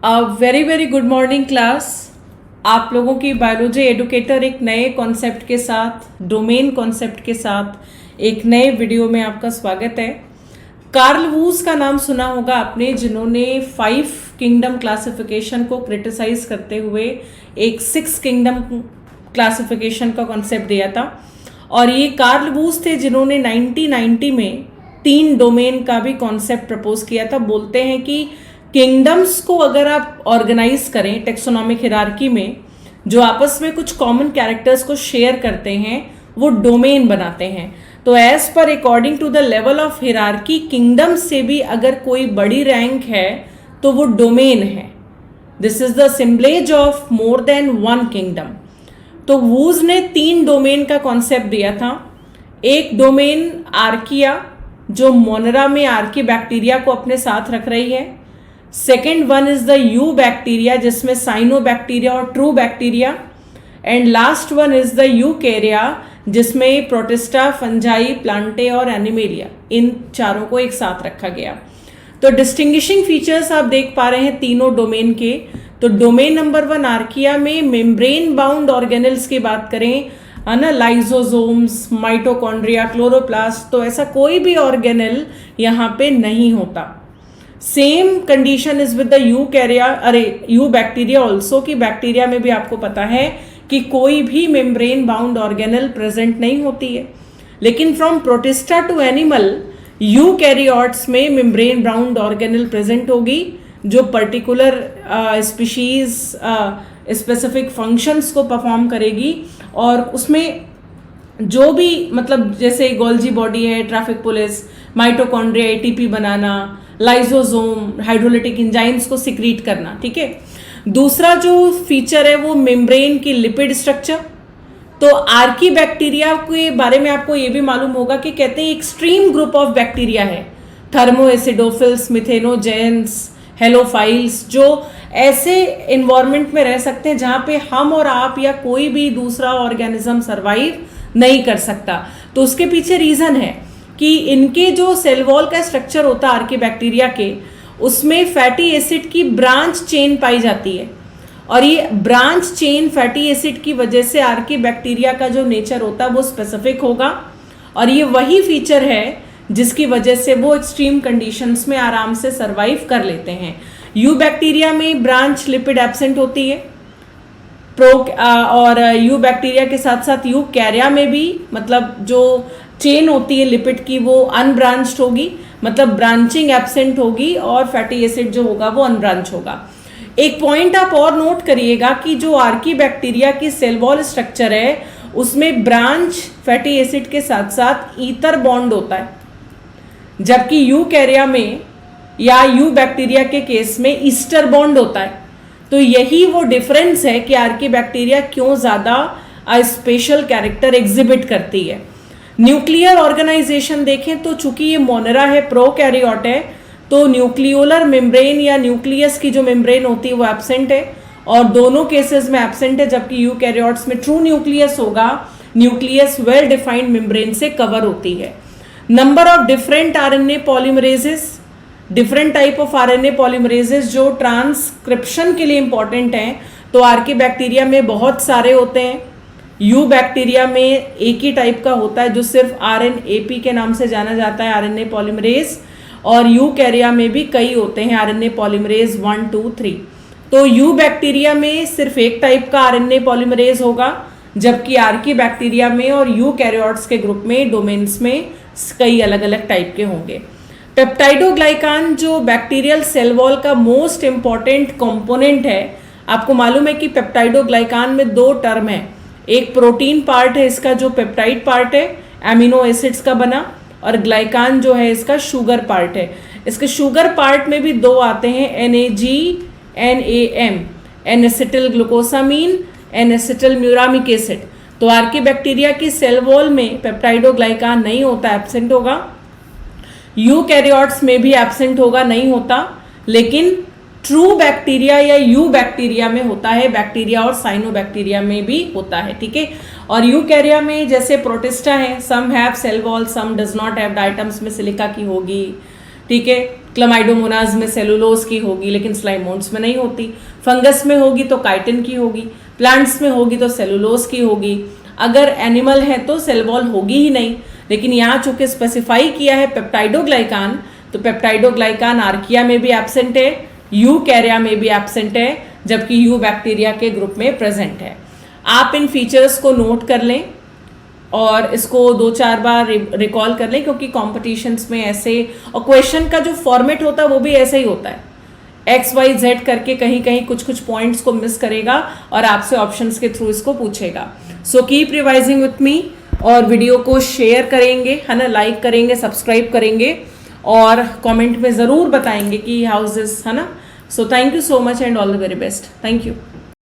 Very very good morning class. आप लोगों की बायोलॉजी एडुकेटर एक नए कॉन्सेप्ट के साथ, डोमेन कॉन्सेप्ट के साथ एक नए वीडियो में आपका स्वागत है। कार्ल वूज का नाम सुना होगा आपने, जिन्होंने 5 किंगडम क्लासिफिकेशन को क्रिटिसाइज करते हुए एक 6 किंगडम क्लासिफिकेशन का कॉन्सेप्ट दिया था। और ये कार्ल वूज थे जिन्होंने 1990 में 3 डोमेन का भी कॉन्सेप्ट प्रपोज किया था। बोलते हैं कि किंगडम्स को अगर आप ऑर्गेनाइज करें टेक्सोनॉमिक हिरार्की में, जो आपस में कुछ कॉमन कैरेक्टर्स को शेयर करते हैं, वो डोमेन बनाते हैं। तो as per according to the level of hierarchy, kingdom से भी अगर कोई बड़ी रैंक है तो वो डोमेन है। This is the assemblage of more than one kingdom. तो वूज ने 3 डोमेन का कॉन्सेप्ट दिया था। एक डोमेन आर्किया, जो मोनेरा में आर्की बैक्टीरिया को अपने साथ रख रही है। Second one is the eubacteria, जिसमें साइनो बैक्टीरिया और true bacteria. And last one is the Eukarya, जिसमें प्रोटिस्टा, फंजाई, प्लांटे और एनिमेलिया, इन चारों को एक साथ रखा गया। तो डिस्टिंग्विशिंग फीचर्स आप देख पा रहे हैं तीनों डोमेन के। तो डोमेन नंबर 1 आर्किया में मेम्ब्रेन बाउंड ऑर्गेनल्स की बात करें, है ना, लाइजोसोम्स, माइटोकॉन्ड्रिया, क्लोरोप्लास्ट, तो ऐसा कोई भी ऑर्गेनल यहाँ पे नहीं होता। Same condition is with the you bacteria also, कि बैक्टीरिया में भी आपको पता है कि कोई भी मेम्ब्रेन बाउंड ऑर्गेनल प्रेजेंट नहीं होती है। लेकिन from protista to animal, eukaryotes में मेम्ब्रेन बाउंड ऑर्गेनल प्रेजेंट होगी, जो पर्टिकुलर स्पीशीज स्पेसिफिक फंक्शंस को परफॉर्म करेगी। और उसमें जो भी, मतलब जैसे गोल्जी बॉडी है, ट्रैफिक पुलिस, माइटोकॉन्ड्रिया एटीपी बनाना, लाइजोसोम हाइड्रोलिटिक एंजाइम्स को सिक्रीट करना, ठीक है। दूसरा जो फीचर है वो मेम्ब्रेन की लिपिड स्ट्रक्चर। तो आर्की बैक्टीरिया के बारे में आपको ये भी मालूम होगा कि कहते हैं एक्सट्रीम ग्रुप ऑफ बैक्टीरिया है, थर्मोएसिडोफिल्स, मिथेनोजेंस, हेलोफाइल्स, जो ऐसे इन्वायरमेंट में रह सकते हैं जहाँ पे हम और आप या कोई भी दूसरा ऑर्गेनिज्म सर्वाइव नहीं कर सकता। तो उसके पीछे रीज़न है कि इनके जो सेल वॉल का स्ट्रक्चर होता है आर्की बैक्टीरिया के, उसमें फैटी एसिड की ब्रांच चेन पाई जाती है। और ये ब्रांच चेन फैटी एसिड की वजह से आर्की बैक्टीरिया का जो नेचर होता है वो स्पेसिफिक होगा। और ये वही फीचर है जिसकी वजह से वो एक्सट्रीम कंडीशंस में आराम से सर्वाइव कर लेते हैं। यू बैक्टीरिया में ब्रांच लिपिड एब्सेंट होती है, और यू बैक्टीरिया के साथ साथ यू कैरिया में भी, मतलब जो चेन होती है लिपिड की वो अनब्रांच्ड होगी, मतलब ब्रांचिंग एब्सेंट होगी, और फैटी एसिड जो होगा वो अनब्रांच होगा। एक पॉइंट आप और नोट करिएगा कि जो आर्की बैक्टीरिया की सेल वॉल स्ट्रक्चर है उसमें ब्रांच फैटी एसिड के साथ साथ ईथर बॉन्ड होता है, जबकि यू कैरिया में या यू बैक्टीरिया के केस में ईस्टर बॉन्ड होता है। तो यही वो डिफरेंस है कि आर्की बैक्टीरिया क्यों ज़्यादा स्पेशल कैरेक्टर एग्जिबिट करती है। न्यूक्लियर ऑर्गेनाइजेशन देखें तो चूंकि ये मोनेरा है, प्रोकैरियोट है, तो न्यूक्लियोलर मेम्ब्रेन या न्यूक्लियस की जो मेम्ब्रेन होती है वो एब्सेंट है, और दोनों केसेस में एब्सेंट है। जबकि यूकैरियोट्स में ट्रू न्यूक्लियस होगा, न्यूक्लियस वेल डिफाइंड मेम्ब्रेन से कवर होती है। Number of different RNA polymerases, different type of RNA polymerases जो ट्रांसक्रिप्शन के लिए इंपॉर्टेंट हैं, तो आर्की बैक्टीरिया में बहुत सारे होते हैं। यू बैक्टीरिया में एक ही टाइप का होता है जो सिर्फ आरएनएपी के नाम से जाना जाता है, आरएनए पॉलीमरेज। और यू कैरिया में भी कई होते हैं, आरएनए पॉलीमरेज 1, 2, 3। तो यू बैक्टीरिया में सिर्फ एक टाइप का आरएनए पॉलीमरेज होगा, जबकि आर्की बैक्टीरिया में और यू कैरियोट्स के ग्रुप में, डोमेन्स में कई अलग अलग टाइप के होंगे। पेप्टाइडोग्लाइकान जो बैक्टीरियल सेल वॉल का मोस्ट इंपॉर्टेंट कंपोनेंट है, आपको मालूम है कि पेप्टाइडोग्लाइकान में 2 टर्म है। एक प्रोटीन पार्ट है इसका, जो पेप्टाइड पार्ट है एमिनो एसिड्स का बना, और ग्लाइकान जो है इसका शुगर पार्ट है। इसके शुगर पार्ट में भी 2 आते हैं, NAG, NAM, N acetyl glucosamine, N acetyl muramic acid. तो आर्की बैक्टीरिया की सेल वॉल में पेप्टाइडोग्लाइकान नहीं होता, एब्सेंट होगा। यूकैरियोट्स में भी एब्सेंट होगा, नहीं होता। लेकिन ट्रू बैक्टीरिया या यू बैक्टीरिया में होता है, बैक्टीरिया और साइनो बैक्टीरिया में भी होता है, ठीक है। और यूकैरिया में जैसे प्रोटिस्टा है, some have cell wall, some does not have, diatoms में सिलिका की होगी, ठीक है। क्लमाइडोमोनाज में सेलुलोज की होगी लेकिन स्लाइमोन्स में नहीं होती, फंगस में होगी तो काइटिन की होगी, प्लांट्स में होगी तो सेलुलोज की होगी, अगर एनिमल है तो सेल वॉल होगी ही नहीं। लेकिन यहाँ चूंकि स्पेसिफाई किया है पेप्टाइडोग्लाइकान, तो पेप्टाइडोग्लाइकान आर्किया में भी एब्सेंट है, यूकैरिया में भी एब्सेंट है, जबकि यू बैक्टीरिया के ग्रुप में प्रेजेंट है। आप इन फीचर्स को नोट कर लें और इसको 2-4 बार रिकॉल कर लें, क्योंकि कॉम्पिटिशन्स में ऐसे, और क्वेश्चन का जो फॉर्मेट होता है वो भी ऐसा ही होता है, XYZ करके कहीं कहीं कुछ कुछ पॉइंट्स को मिस करेगा और आपसे ऑप्शंस के थ्रू इसको पूछेगा। So keep revising with me, और वीडियो को शेयर करेंगे, है ना, लाइक करेंगे, सब्सक्राइब करेंगे और कमेंट में ज़रूर बताएंगे कि हाउ इज दिस, है ना। So thank you so much and all the very best. Thank you.